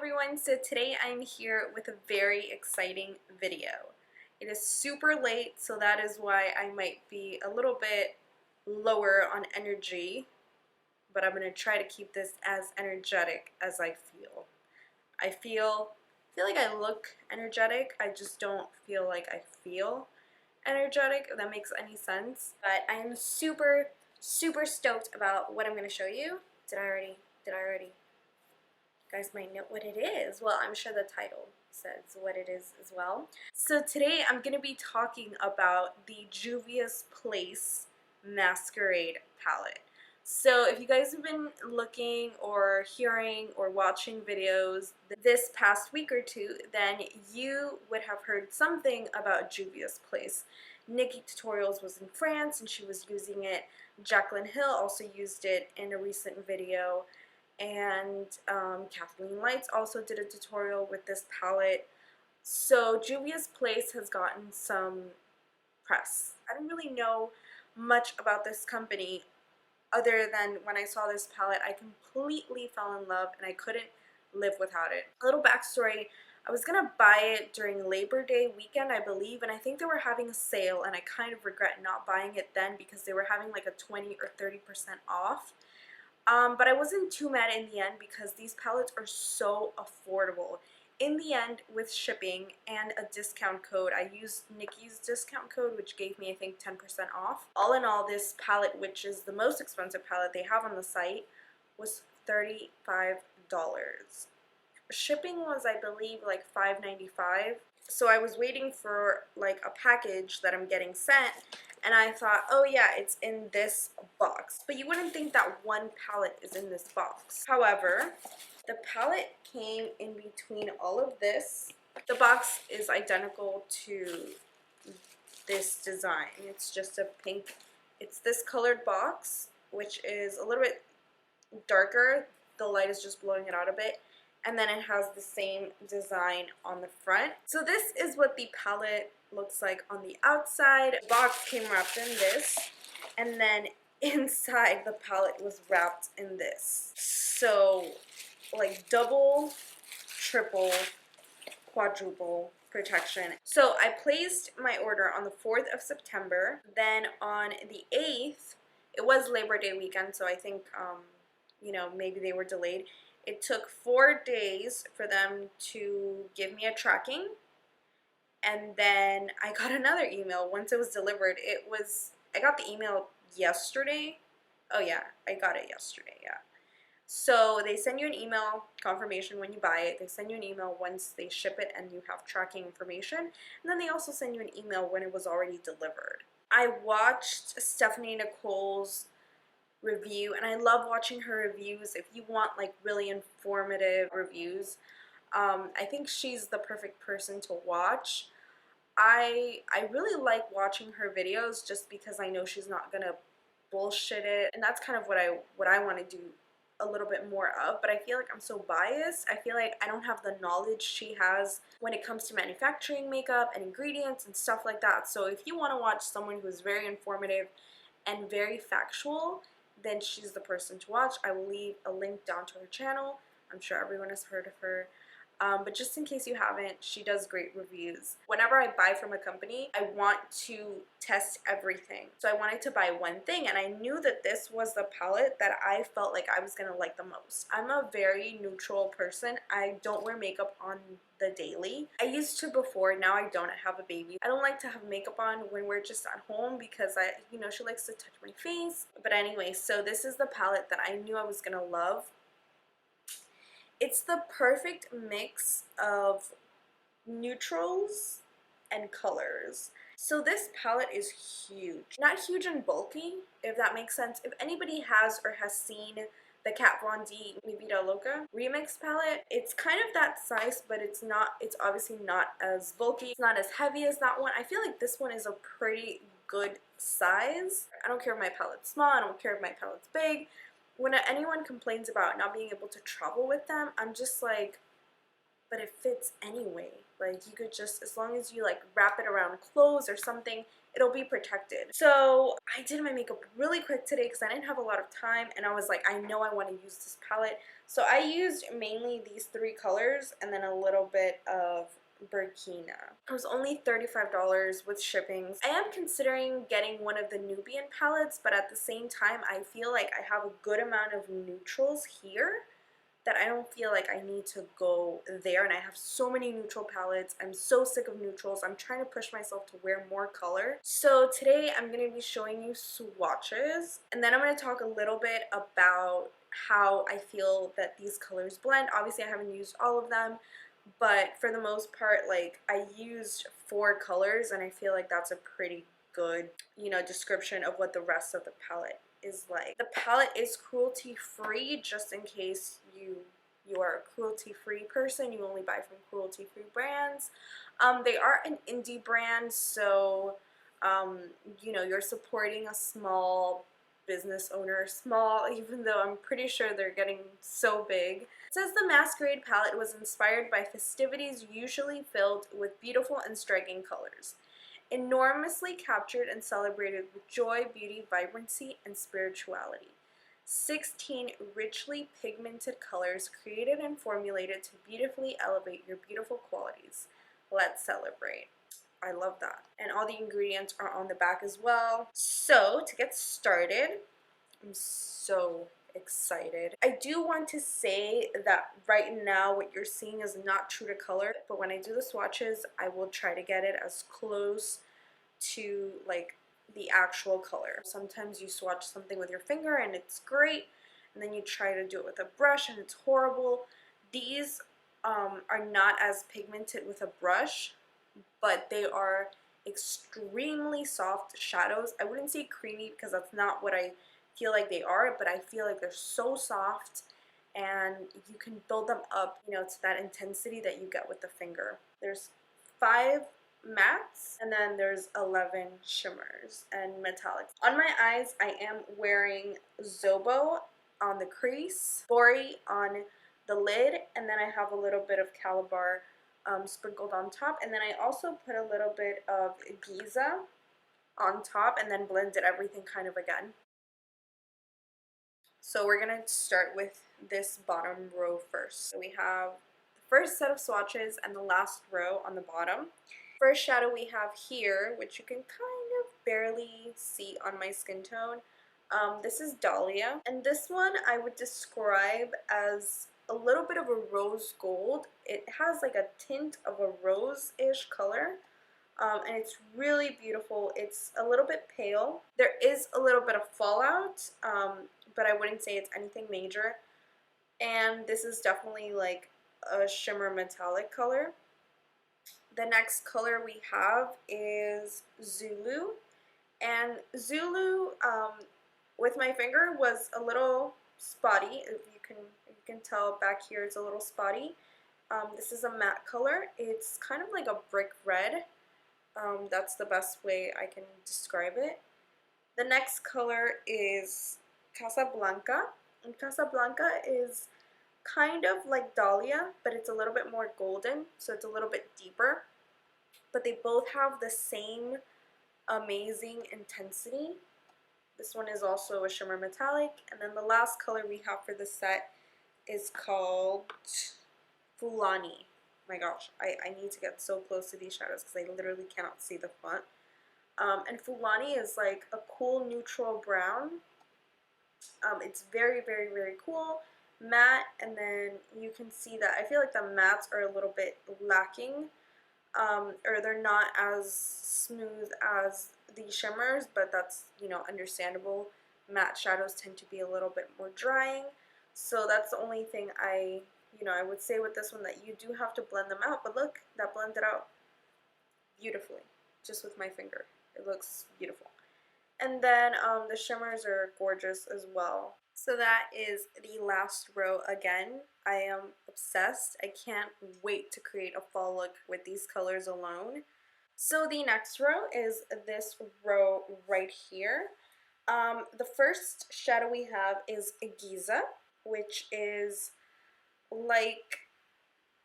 everyone, so today I'm here with a very exciting video. It is super late, so that is why I might be a little bit lower on energy, but I'm going to try to keep this as energetic as I feel. I feel like I look energetic, I just don't feel like I feel energetic, if that makes any sense. But I am super stoked about what I'm going to show you. Did I already? You guys might know what it is. Well, I'm sure the title says what it is as well. So today I'm going to be talking about the Juvia's Place Masquerade palette. So if you guys have been looking or hearing or watching videos this past week or two, then you would have heard something about Juvia's Place. Nikki Tutorials was in France and she was using it. Jaclyn Hill also used it in a recent video. And Kathleen Lights also did a tutorial with this palette. So Juvia's Place has gotten some press. I don't really know much about this company other than when I saw this palette, I completely fell in love and I couldn't live without it. A little backstory, I was gonna buy it during Labor Day weekend, I believe, and I think they were having a sale and I kind of regret not buying it then because they were having like a 20 or 30% off. But I wasn't too mad in the end because these palettes are so affordable. In the end, with shipping and a discount code, I used Nikki's discount code, which gave me, I think, 10% off. All in all, this palette, which is the most expensive palette they have on the site, was $35. Shipping was, I believe, like $5.95. So I was waiting for like a package that I'm getting sent, and I thought, oh yeah, it's in this box. But you wouldn't think that one palette is in this box. However, the palette came in between all of this. The box is identical to this design. It's just a pink, it's this colored box, which is a little bit darker. The light is just blowing it out a bit. And then it has the same design on the front. So this is what the palette looks like on the outside. The box came wrapped in this, and then inside the palette was wrapped in this. So like double, triple, quadruple protection. So I placed my order on the 4th of September. Then on the 8th, it was Labor Day weekend, so I think, you know, maybe they were delayed. It took 4 days for them to give me a tracking, and then I got another email once it was delivered. I got the email yesterday. Oh yeah, I got it yesterday, yeah. So they send you an email confirmation when you buy it. They send you an email once they ship it and you have tracking information. And then they also send you an email when it was already delivered. I watched Stephanie Nicole's review, and I love watching her reviews. If you want like really informative reviews, I think she's the perfect person to watch. I really like watching her videos just because I know she's not gonna bullshit it, and that's kind of what I want to do a little bit more of. But I feel like I'm so biased. I feel like I don't have the knowledge she has when it comes to manufacturing makeup and ingredients and stuff like that. So if you want to watch someone who's very informative and very factual, then she's the person to watch. I will leave a link down to her channel. I'm sure everyone has heard of her. But just in case you haven't, she does great reviews. Whenever I buy from a company, I want to test everything. So I wanted to buy one thing, and I knew that this was the palette that I felt like I was gonna like the most. I'm a very neutral person. I don't wear makeup on the daily. I used to before, now I don't. I have a baby. I don't like to have makeup on when we're just at home because you know, she likes to touch my face. But anyway, so this is the palette that I knew I was gonna love. It's the perfect mix of neutrals and colors. So this palette is huge. Not huge and bulky, if that makes sense. If anybody has or has seen the Kat Von D Mi Vida Loca remix palette, it's kind of that size, but it's obviously not as bulky. It's not as heavy as that one. I feel like this one is a pretty good size. I don't care if my palette's small, I don't care if my palette's big. When anyone complains about not being able to travel with them, I'm just like, but it fits anyway. Like, you could just, as long as you like wrap it around clothes or something, it'll be protected. So I did my makeup really quick today because I didn't have a lot of time, and I was like, I know I want to use this palette. So I used mainly these 3 colors and then a little bit of Burkina. It was only $35 with shippings. I am considering getting one of the Nubian palettes, but at the same time, I feel like I have a good amount of neutrals here that I don't feel like I need to go there, and I have so many neutral palettes. I'm so sick of neutrals. I'm trying to push myself to wear more color. So today I'm going to be showing you swatches, and then I'm going to talk a little bit about how I feel that these colors blend. Obviously I haven't used all of them, but for the most part, like, I used 4 colors, and I feel like that's a pretty good, you know, description of what the rest of the palette is like. The palette is cruelty free, just in case you are a cruelty free person, you only buy from cruelty free brands. They are an indie brand, so you know, you're supporting a small business owner, small, even though I'm pretty sure they're getting so big. It says the Masquerade palette was inspired by festivities usually filled with beautiful and striking colors, enormously captured and celebrated with joy, beauty, vibrancy, and spirituality. 16 richly pigmented colors created and formulated to beautifully elevate your beautiful qualities. Let's celebrate. I love that. And all the ingredients are on the back as well. So to get started, I'm so excited. I do want to say that right now what you're seeing is not true to color, but when I do the swatches, I will try to get it as close to like the actual color. Sometimes you swatch something with your finger and it's great, and then you try to do it with a brush and it's horrible. These are not as pigmented with a brush, but they are extremely soft shadows. I wouldn't say creamy because that's not what I feel like they are, but I feel like they're so soft and you can build them up, you know, to that intensity that you get with the finger. There's 5 mattes, and then there's 11 shimmers and metallics. On my eyes, I am wearing Zobo on the crease, Bori on the lid, and then I have a little bit of Calabar sprinkled on top, and then I also put a little bit of Giza on top and then blended everything kind of again. So we're going to start with this bottom row first. So we have the first set of swatches and the last row on the bottom. First shadow we have here, which you can kind of barely see on my skin tone. This is Dahlia, and this one I would describe as a little bit of a rose gold. It has like a tint of a rose-ish color, and it's really beautiful. It's a little bit pale. There is a little bit of fallout, but I wouldn't say it's anything major. And this is definitely like a shimmer metallic color. The next color we have is Zulu, and Zulu with my finger was a little spotty. If you can tell back here, it's a little spotty. This is a matte color. It's kind of like a brick red. That's the best way I can describe it. The next color is Casablanca, and Casablanca is kind of like Dahlia, but it's a little bit more golden, so it's a little bit deeper. But they both have the same amazing intensity. This one is also a shimmer metallic, and then the last color we have for the set is called Fulani. My gosh, I need to get so close to these shadows because I literally cannot see the font. And Fulani is like a cool neutral brown. It's very, very, very cool. Matte, and then you can see that I feel like the mattes are a little bit lacking, or they're not as smooth as the shimmers, but that's, you know, understandable. Matte shadows tend to be a little bit more drying, so that's the only thing I would say with this one, that you do have to blend them out. But look, that blended out beautifully just with my finger. It looks beautiful. And then the shimmers are gorgeous as well. So that is the last row again. I am obsessed. I can't wait to create a fall look with these colors alone. So the next row is this row right here. The first shadow we have is Giza, which is like,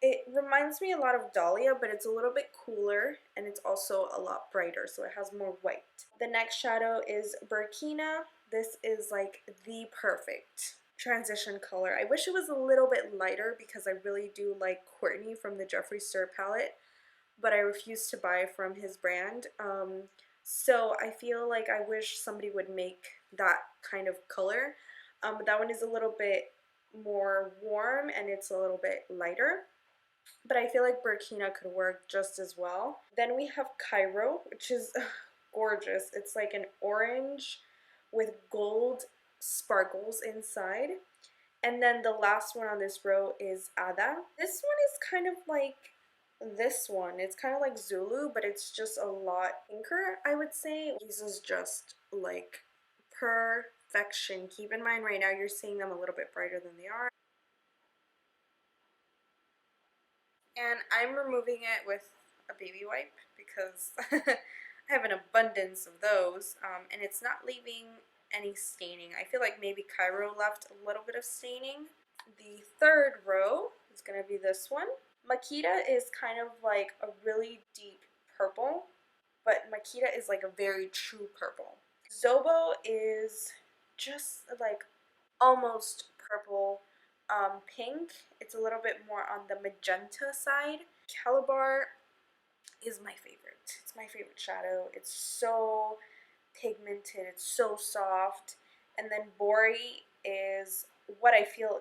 It reminds me a lot of Dahlia, but it's a little bit cooler and it's also a lot brighter, so it has more white. The next shadow is Burkina. This is like the perfect transition color. I wish it was a little bit lighter because I really do like Courtney from the Jeffree Star palette, but I refuse to buy from his brand. So I feel like I wish somebody would make that kind of color. But that one is a little bit more warm and it's a little bit lighter. But I feel like Burkina could work just as well. Then we have Cairo, which is gorgeous. It's like an orange with gold sparkles inside. And then the last one on this row is Ada. This one is kind of like this one. It's kind of like Zulu, but it's just a lot pinker, I would say. This is just like perfection. Keep in mind right now you're seeing them a little bit brighter than they are. And I'm removing it with a baby wipe because I have an abundance of those, and it's not leaving any staining. I feel like maybe Cairo left a little bit of staining. The third row is going to be this one. Makita is kind of like a really deep purple, but Makita is like a very true purple. Zobo is just like almost purple, pink. It's a little bit more on the magenta side. Calabar is my favorite. It's my favorite shadow. It's so pigmented. It's so soft. And then Bori is what I feel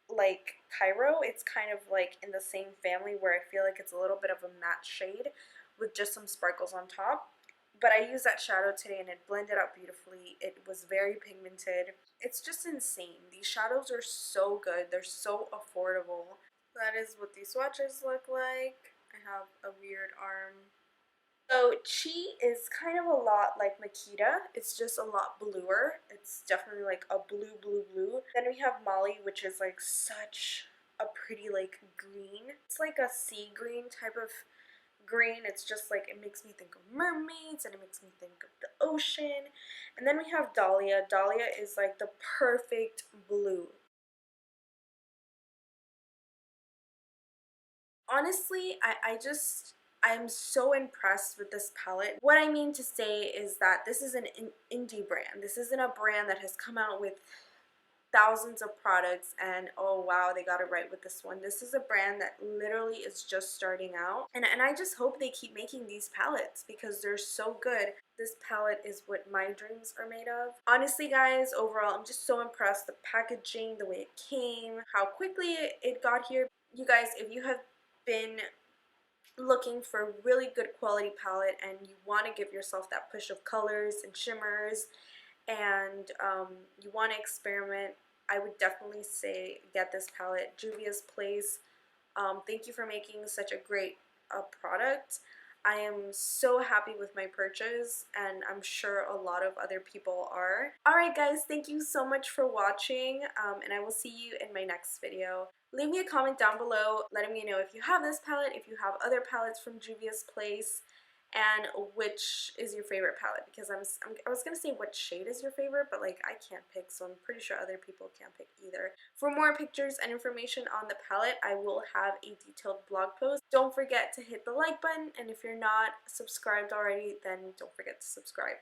like Cairo. It's kind of like in the same family where I feel like it's a little bit of a matte shade with just some sparkles on top. But I used that shadow today and it blended out beautifully. It was very pigmented. It's just insane. These shadows are so good. They're so affordable. That is what these swatches look like. I have a weird arm. So Chi is kind of a lot like Makita. It's just a lot bluer. It's definitely like a blue, blue, blue. Then we have Molly, which is like such a pretty like green. It's like a sea green type of green. It's just like, it makes me think of mermaids and it makes me think of the ocean. And then we have Dahlia. Dahlia is like the perfect blue. Honestly, I'm so impressed with this palette. What I mean to say is that this is an indie brand. This isn't a brand that has come out with thousands of products and oh wow, they got it right with this one. This is a brand that literally is just starting out, and I just hope they keep making these palettes because they're so good. This palette is what my dreams are made of. Honestly guys, overall I'm just so impressed. The packaging, the way it came, how quickly it got here. You guys, if you have been looking for a really good quality palette and you want to give yourself that push of colors and shimmers and you want to experiment, I would definitely say get this palette. Juvia's Place, thank you for making such a great product. I am so happy with my purchase and I'm sure a lot of other people are. Alright guys, thank you so much for watching and I will see you in my next video. Leave me a comment down below letting me know if you have this palette, if you have other palettes from Juvia's Place, and which is your favorite palette, because I was gonna say what shade is your favorite, but like I can't pick, so I'm pretty sure other people can't pick either. For more pictures and information on the palette, I will have a detailed blog post. Don't forget to hit the like button, and if you're not subscribed already, then don't forget to subscribe.